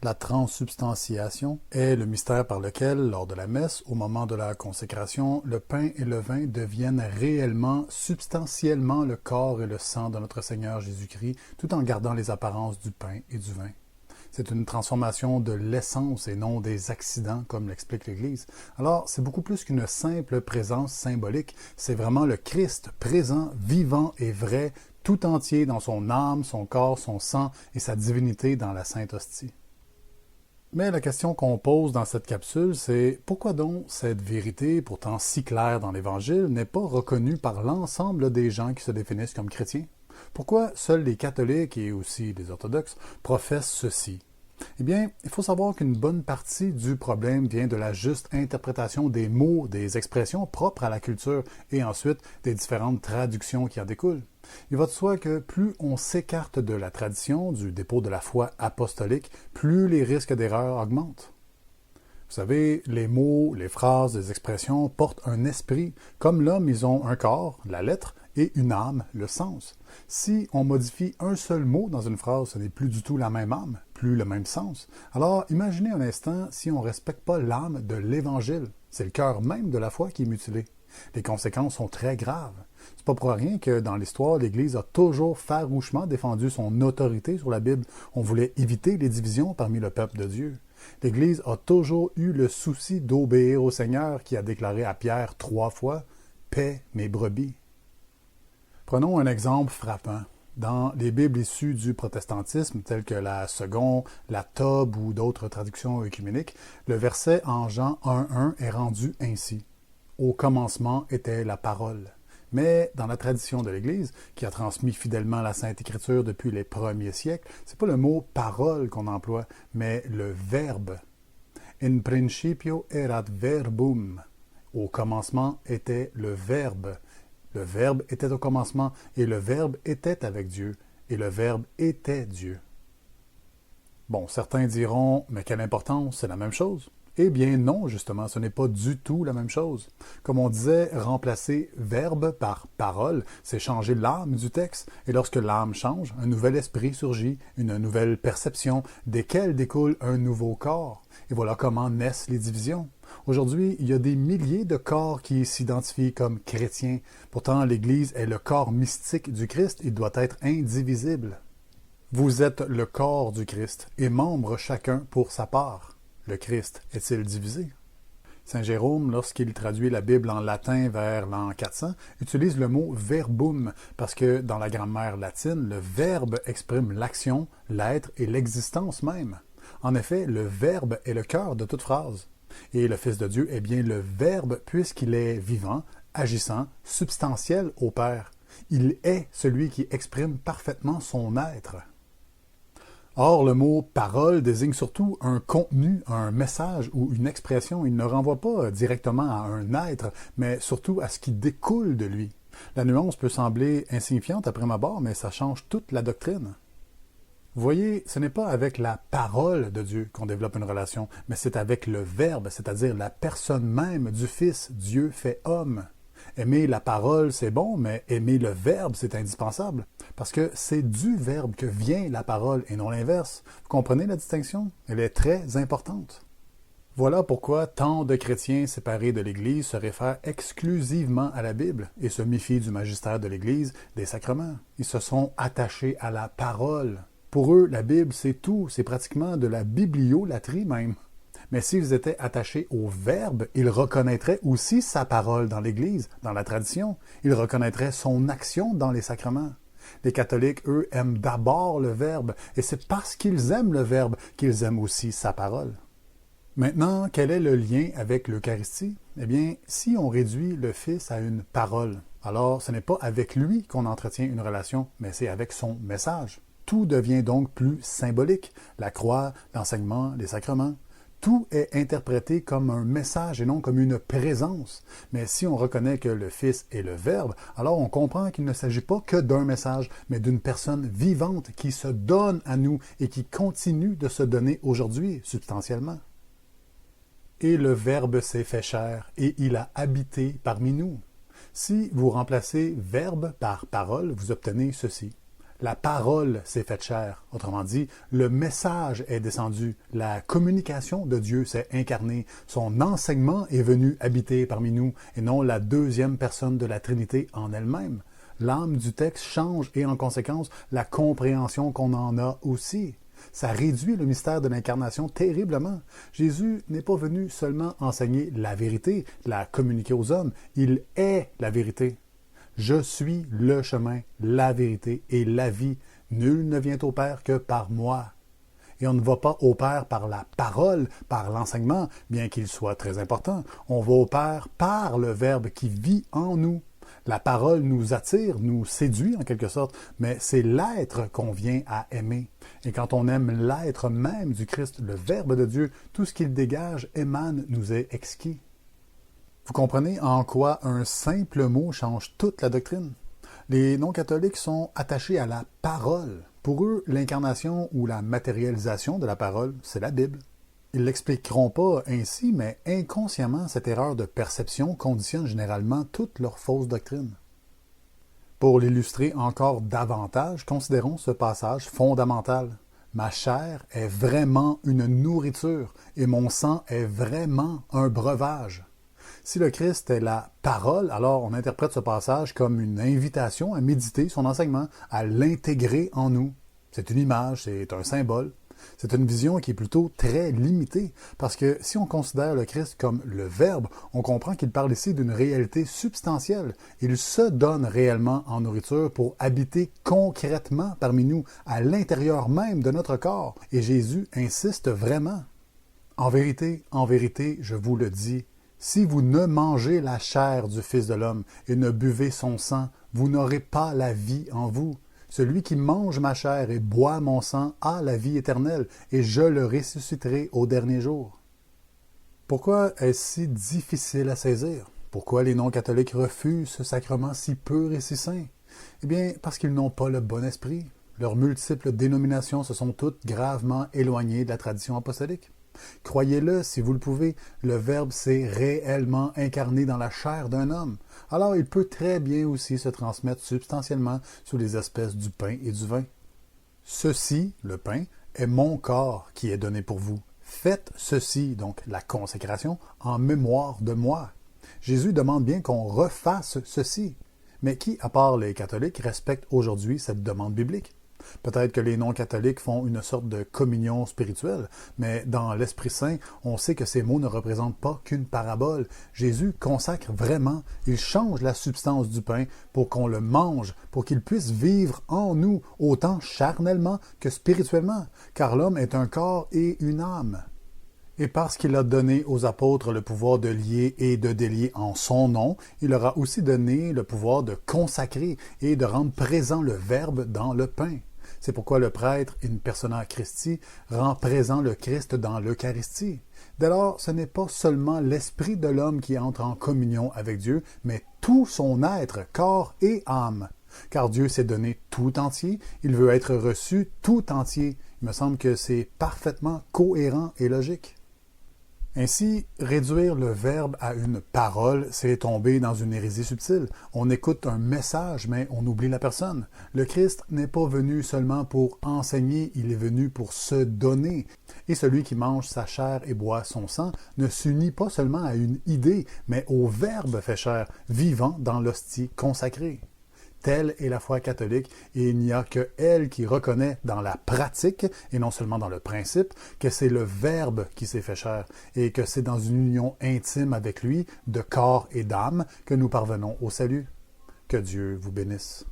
La transsubstantiation est le mystère par lequel, lors de la messe, au moment de la consécration, le pain et le vin deviennent réellement, substantiellement le corps et le sang de notre Seigneur Jésus-Christ, tout en gardant les apparences du pain et du vin. C'est une transformation de l'essence et non des accidents, comme l'explique l'Église. Alors, c'est beaucoup plus qu'une simple présence symbolique. C'est vraiment le Christ présent, vivant et vrai, tout entier dans son âme, son corps, son sang et sa divinité dans la Sainte Hostie. Mais la question qu'on pose dans cette capsule, c'est pourquoi donc cette vérité, pourtant si claire dans l'Évangile, n'est pas reconnue par l'ensemble des gens qui se définissent comme chrétiens? Pourquoi seuls les catholiques et aussi les orthodoxes professent ceci? Eh bien, il faut savoir qu'une bonne partie du problème vient de la juste interprétation des mots, des expressions propres à la culture et ensuite des différentes traductions qui en découlent. Il va de soi que plus on s'écarte de la tradition, du dépôt de la foi apostolique, plus les risques d'erreur augmentent. Vous savez, les mots, les phrases, les expressions portent un esprit. Comme l'homme, ils ont un corps, la lettre, et une âme, le sens. Si on modifie un seul mot dans une phrase, ce n'est plus du tout la même âme, plus le même sens. Alors, imaginez un instant si on ne respecte pas l'âme de l'Évangile. C'est le cœur même de la foi qui est mutilé. Les conséquences sont très graves. C'est pas pour rien que dans l'histoire, l'Église a toujours farouchement défendu son autorité sur la Bible. On voulait éviter les divisions parmi le peuple de Dieu. L'Église a toujours eu le souci d'obéir au Seigneur qui a déclaré à Pierre 3 fois « Paix mes brebis ». Prenons un exemple frappant. Dans les Bibles issues du protestantisme, telles que la Seconde, la Tob ou d'autres traductions œcuméniques, le verset en Jean 1.1 est rendu ainsi. « Au commencement était la parole ». Mais dans la tradition de l'Église, qui a transmis fidèlement la Sainte Écriture depuis les premiers siècles, c'est pas le mot « parole » qu'on emploie, mais le verbe. « In principio erat verbum ». Au commencement était le verbe. Le Verbe était au commencement, et le Verbe était avec Dieu, et le Verbe était Dieu. Bon, certains diront, mais quelle importance, c'est la même chose. Eh bien non, justement, ce n'est pas du tout la même chose. Comme on disait, remplacer verbe par parole, c'est changer l'âme du texte, et lorsque l'âme change, un nouvel esprit surgit, une nouvelle perception, desquelles découle un nouveau corps. Et voilà comment naissent les divisions. Aujourd'hui, il y a des milliers de corps qui s'identifient comme chrétiens. Pourtant, l'Église est le corps mystique du Christ, il doit être indivisible. Vous êtes le corps du Christ, et membres chacun pour sa part. Le Christ est-il divisé? Saint Jérôme, lorsqu'il traduit la Bible en latin vers l'an 400, utilise le mot verbum, parce que dans la grammaire latine, le verbe exprime l'action, l'être et l'existence même. En effet, le verbe est le cœur de toute phrase. Et le Fils de Dieu est bien le Verbe puisqu'il est vivant, agissant, substantiel au Père. Il est celui qui exprime parfaitement son être. Or, le mot « parole » désigne surtout un contenu, un message ou une expression. Il ne renvoie pas directement à un être, mais surtout à ce qui découle de lui. La nuance peut sembler insignifiante à prime abord, mais ça change toute la doctrine. Vous voyez, ce n'est pas avec la parole de Dieu qu'on développe une relation, mais c'est avec le Verbe, c'est-à-dire la personne même du Fils, Dieu fait homme. Aimer la parole, c'est bon, mais aimer le Verbe, c'est indispensable, parce que c'est du Verbe que vient la parole et non l'inverse. Vous comprenez la distinction? Elle est très importante. Voilà pourquoi tant de chrétiens séparés de l'Église se réfèrent exclusivement à la Bible et se méfient du magistère de l'Église, des sacrements. Ils se sont attachés à la parole. Pour eux, la Bible, c'est tout, c'est pratiquement de la bibliolatrie même. Mais s'ils étaient attachés au Verbe, ils reconnaîtraient aussi sa parole dans l'Église, dans la tradition. Ils reconnaîtraient son action dans les sacrements. Les catholiques, eux, aiment d'abord le Verbe, et c'est parce qu'ils aiment le Verbe qu'ils aiment aussi sa parole. Maintenant, quel est le lien avec l'Eucharistie? Eh bien, si on réduit le Fils à une parole, alors ce n'est pas avec lui qu'on entretient une relation, mais c'est avec son message. Tout devient donc plus symbolique. La croix, l'enseignement, les sacrements. Tout est interprété comme un message et non comme une présence. Mais si on reconnaît que le Fils est le Verbe, alors on comprend qu'il ne s'agit pas que d'un message, mais d'une personne vivante qui se donne à nous et qui continue de se donner aujourd'hui, substantiellement. Et le Verbe s'est fait chair, et il a habité parmi nous. Si vous remplacez verbe par parole, vous obtenez ceci. La parole s'est faite chair. Autrement dit, le message est descendu. La communication de Dieu s'est incarnée. Son enseignement est venu habiter parmi nous et non la deuxième personne de la Trinité en elle-même. L'âme du texte change et en conséquence, la compréhension qu'on en a aussi. Ça réduit le mystère de l'incarnation terriblement. Jésus n'est pas venu seulement enseigner la vérité, la communiquer aux hommes. Il est la vérité. Je suis le chemin, la vérité et la vie. Nul ne vient au Père que par moi. Et on ne va pas au Père par la parole, par l'enseignement, bien qu'il soit très important. On va au Père par le Verbe qui vit en nous. La parole nous attire, nous séduit en quelque sorte, mais c'est l'être qu'on vient à aimer. Et quand on aime l'être même du Christ, le Verbe de Dieu, tout ce qu'il dégage, émane, nous est exquis. Vous comprenez en quoi un simple mot change toute la doctrine? Les non-catholiques sont attachés à la parole. Pour eux, l'incarnation ou la matérialisation de la parole, c'est la Bible. Ils ne l'expliqueront pas ainsi, mais inconsciemment, cette erreur de perception conditionne généralement toute leur fausse doctrine. Pour l'illustrer encore davantage, considérons ce passage fondamental. Ma chair est vraiment une nourriture et mon sang est vraiment un breuvage. Si le Christ est la parole, alors on interprète ce passage comme une invitation à méditer son enseignement, à l'intégrer en nous. C'est une image, c'est un symbole. C'est une vision qui est plutôt très limitée, parce que si on considère le Christ comme le Verbe, on comprend qu'il parle ici d'une réalité substantielle. Il se donne réellement en nourriture pour habiter concrètement parmi nous, à l'intérieur même de notre corps. Et Jésus insiste vraiment. En vérité, je vous le dis, si vous ne mangez la chair du Fils de l'homme et ne buvez son sang, vous n'aurez pas la vie en vous. Celui qui mange ma chair et boit mon sang a la vie éternelle, et je le ressusciterai au dernier jour. Pourquoi est-ce si difficile à saisir? Pourquoi les non-catholiques refusent ce sacrement si pur et si saint? Eh bien, parce qu'ils n'ont pas le bon esprit. Leurs multiples dénominations se sont toutes gravement éloignées de la tradition apostolique. Croyez-le si vous le pouvez, le Verbe s'est réellement incarné dans la chair d'un homme. Alors il peut très bien aussi se transmettre substantiellement sous les espèces du pain et du vin. Ceci, le pain, est mon corps qui est donné pour vous. Faites ceci, donc la consécration, en mémoire de moi. Jésus demande bien qu'on refasse ceci. Mais qui, à part les catholiques, respecte aujourd'hui cette demande biblique? Peut-être que les non-catholiques font une sorte de communion spirituelle, mais dans l'Esprit Saint, on sait que ces mots ne représentent pas qu'une parabole. Jésus consacre vraiment, il change la substance du pain pour qu'on le mange, pour qu'il puisse vivre en nous, autant charnellement que spirituellement, car l'homme est un corps et une âme. Et parce qu'il a donné aux apôtres le pouvoir de lier et de délier en son nom, il leur a aussi donné le pouvoir de consacrer et de rendre présent le Verbe dans le pain. C'est pourquoi le prêtre, in persona Christi, rend présent le Christ dans l'Eucharistie. Dès lors, ce n'est pas seulement l'esprit de l'homme qui entre en communion avec Dieu, mais tout son être, corps et âme. Car Dieu s'est donné tout entier, il veut être reçu tout entier. Il me semble que c'est parfaitement cohérent et logique. Ainsi, réduire le Verbe à une parole, c'est tomber dans une hérésie subtile. On écoute un message, mais on oublie la personne. Le Christ n'est pas venu seulement pour enseigner, il est venu pour se donner. Et celui qui mange sa chair et boit son sang ne s'unit pas seulement à une idée, mais au Verbe fait chair, vivant dans l'hostie consacrée. Telle est la foi catholique, et il n'y a que elle qui reconnaît dans la pratique, et non seulement dans le principe, que c'est le Verbe qui s'est fait chair, et que c'est dans une union intime avec lui, de corps et d'âme, que nous parvenons au salut. Que Dieu vous bénisse.